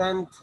10th.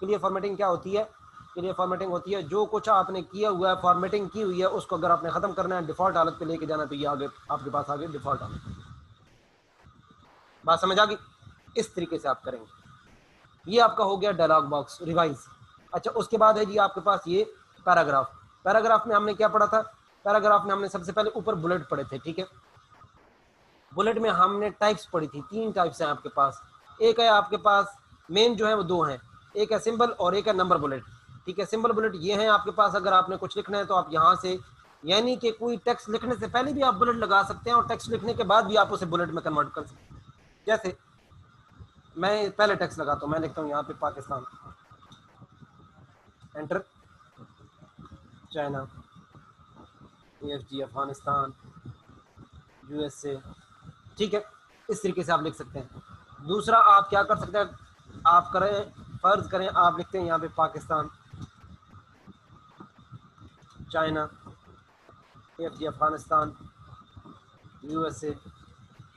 Clear formatting क्या होती है? क्लियर फॉर्मेटिंग होती है जो कुछ आपने किया हुआ है, फॉर्मेटिंग की हुई है, उसको अगर आपने ख़त्म करना है, डिफ़ॉल्ट हालत पे लेके जाना, तो ये आगे आपके पास आगे डिफ़ॉल्ट हालत। बात समझ आ गई? इस तरीके से आप करेंगे। ये आपका हो गया डायलॉग बॉक्स रिवाइज। अच्छा, उसके बाद है जी आपके पास ये पैराग्राफ। पैराग्राफ में हमने क्या पढ़ा था? पैराग्राफ में हमने सबसे पहले ऊपर बुलेट पढ़े थे, ठीक है। बुलेट में हमने टाइप्स पढ़ी थी, 3 टाइप्स हैं आपके पास। एक है आपके पास मेन जो है वो 2 हैं, एक है सिंबल और एक है नंबर बुलेट, ठीक है। सिंबल बुलेट ये हैं आपके पास, अगर आपने कुछ लिखना है तो आप यहाँ से, यानी कि कोई टेक्स्ट लिखने से पहले भी आप बुलेट लगा सकते हैं और टेक्स्ट लिखने के बाद भी आप उसे बुलेट में कन्वर्ट कर सकते हैं। जैसे मैं पहले टेक्स्ट लगाता हूँ, मैं लिखता हूँ यहाँ पे Pakistan, enter, China, AFG Afghanistan, USA, ठीक है। इस तरीके से आप लिख सकते हैं। दूसरा आप क्या कर सकते हैं, आप करें, फर्ज करें आप लिखते हैं यहाँ पे Pakistan, China, AFG Afghanistan, USA,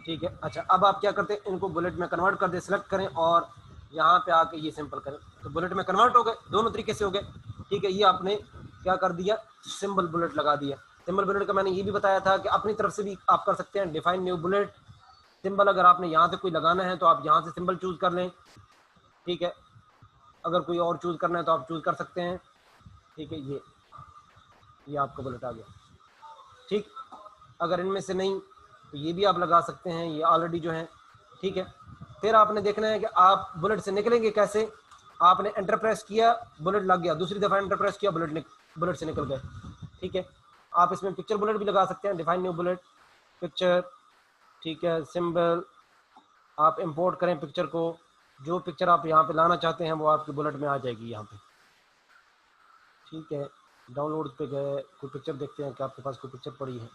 ठीक है। अच्छा, अब आप क्या करते हैं, इनको बुलेट में कन्वर्ट कर दे, सिलेक्ट करें और यहाँ पे आके ये सिंपल करें, तो बुलेट में कन्वर्ट हो गए, दोनों तरीके से हो गए, ठीक है। ये आपने क्या कर दिया, सिंबल बुलेट लगा दिया। सिंबल बुलेट का मैंने ये भी बताया था कि अपनी तरफ से भी आप कर सकते हैं, डिफाइन न्यू बुलेट सिंबल। अगर आपने यहाँ से कोई लगाना है तो आप यहाँ से सिंबल चूज कर लें, ठीक है। अगर कोई और चूज करना है तो आप चूज कर सकते हैं, ठीक है। ये आपका बुलेट आ गया, ठीक। अगर इनमें से नहीं तो ये भी आप लगा सकते हैं, ये ऑलरेडी जो है, ठीक है। फिर आपने देखना है कि आप बुलेट से निकलेंगे कैसे। आपने एंटर प्रेस किया, बुलेट लग गया, दूसरी दफ़ा एंटर प्रेस किया, बुलेट से निकल गए, ठीक है। आप इसमें पिक्चर बुलेट भी लगा सकते हैं, डिफाइन न्यू बुलेट, पिक्चर, ठीक है। सिंबल, आप इंपोर्ट करें पिक्चर को, जो पिक्चर आप यहाँ पे लाना चाहते हैं वो आपकी बुलेट में आ जाएगी यहाँ पे, ठीक है। डाउनलोड पे गए, कोई पिक्चर देखते हैं कि आपके पास कोई पिक्चर पड़ी है,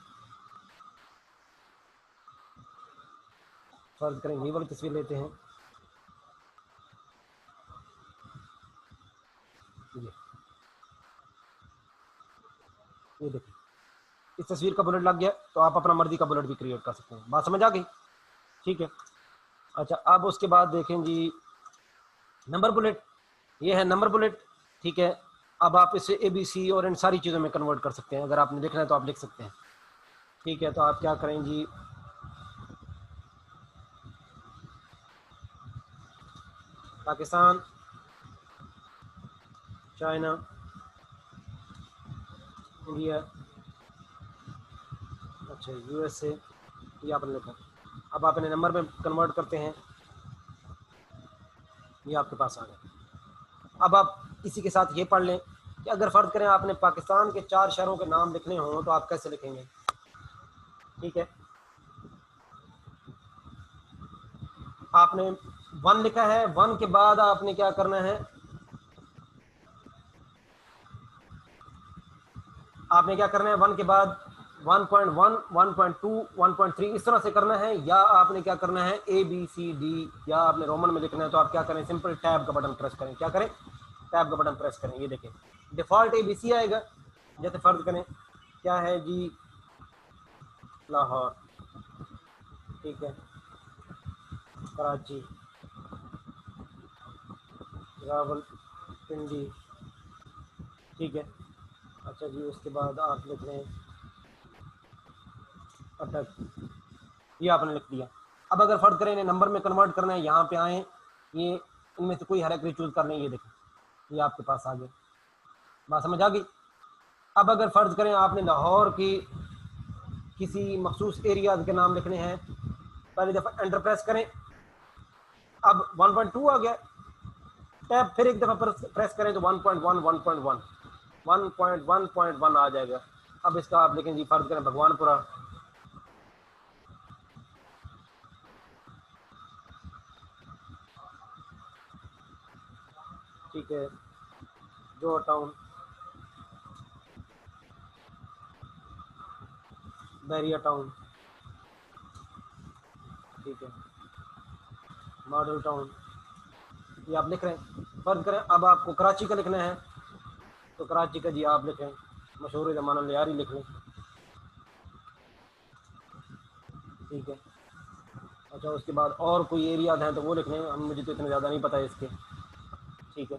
फर्ज करें ये वाली तस्वीर लेते हैं, ये देखिए इस तस्वीर का बुलेट लग गया, तो आप अपना मर्जी का बुलेट भी क्रिएट कर सकते हैं। बात समझ आ गई, ठीक है। अच्छा, अब उसके बाद देखें जी नंबर बुलेट, ये है नंबर बुलेट, ठीक है। अब आप इसे ABC और इन सारी चीज़ों में कन्वर्ट कर सकते हैं, अगर आपने लिखना है तो आप लिख सकते हैं, ठीक है। तो आप क्या करें जी, पाकिस्तान, चाइना, इंडिया, अच्छा USA, ये आपने लिखा। अब आप इन्हें नंबर में कन्वर्ट करते हैं, ये आपके पास आ गया। अब आप इसी के साथ ये पढ़ लें कि अगर फ़र्ज करें आपने पाकिस्तान के 4 शहरों के नाम लिखने हों तो आप कैसे लिखेंगे, ठीक है। आपने 1 लिखा है, 1 के बाद आपने क्या करना है, आपने क्या करना है 1 के बाद 1.1, 1.2, 1.3 इस तरह से करना है, या आपने क्या करना है ABCD, या आपने रोमन में लिखना है तो आप क्या करें, सिंपल टैब का बटन प्रेस करें, क्या करें, टैब का बटन प्रेस करें। ये देखें डिफ़ॉल्ट ABC आएगा, जैसे फर्ज करें क्या है जी, लाहौर, ठीक है, कराची, रावलपिंडी, ठीक है। अच्छा जी, उसके बाद आप लिख रहे हैं अटक, ये आपने लिख दिया। अब अगर फर्ज करें इन्हें नंबर में कन्वर्ट करना है, यहाँ पे आए, ये इनमें से कोई हर एक चूज कर लें, ये देखें ये आपके पास आ गया। बात समझ आ गई। अब अगर फर्ज करें आपने लाहौर की किसी मखसूस एरिया के नाम लिखने हैं, पहली दफ़ा एंटर प्रेस करें, अब 1.2 आ गया, टैब फिर एक दफ़ा प्रेस करें तो 1.1, 1.1, 1.1.1 आ जाएगा। अब इसका आप लिखें जी, फर्ज करें भगवानपुरा, ठीक है, जोहर टाउन, बैरिया टाउन, ठीक है, मॉडल टाउन, ये आप लिख रहे हैं। फर्ज करें अब आपको कराची का लिखना है तो कराची का जी आप लिखें मशहूर ज़माना लियारी लिख लें, ठीक है। अच्छा, उसके बाद और कोई एरियाज हैं तो वो लिख लें, हम मुझे तो इतने ज़्यादा नहीं पता है इसके, ठीक है।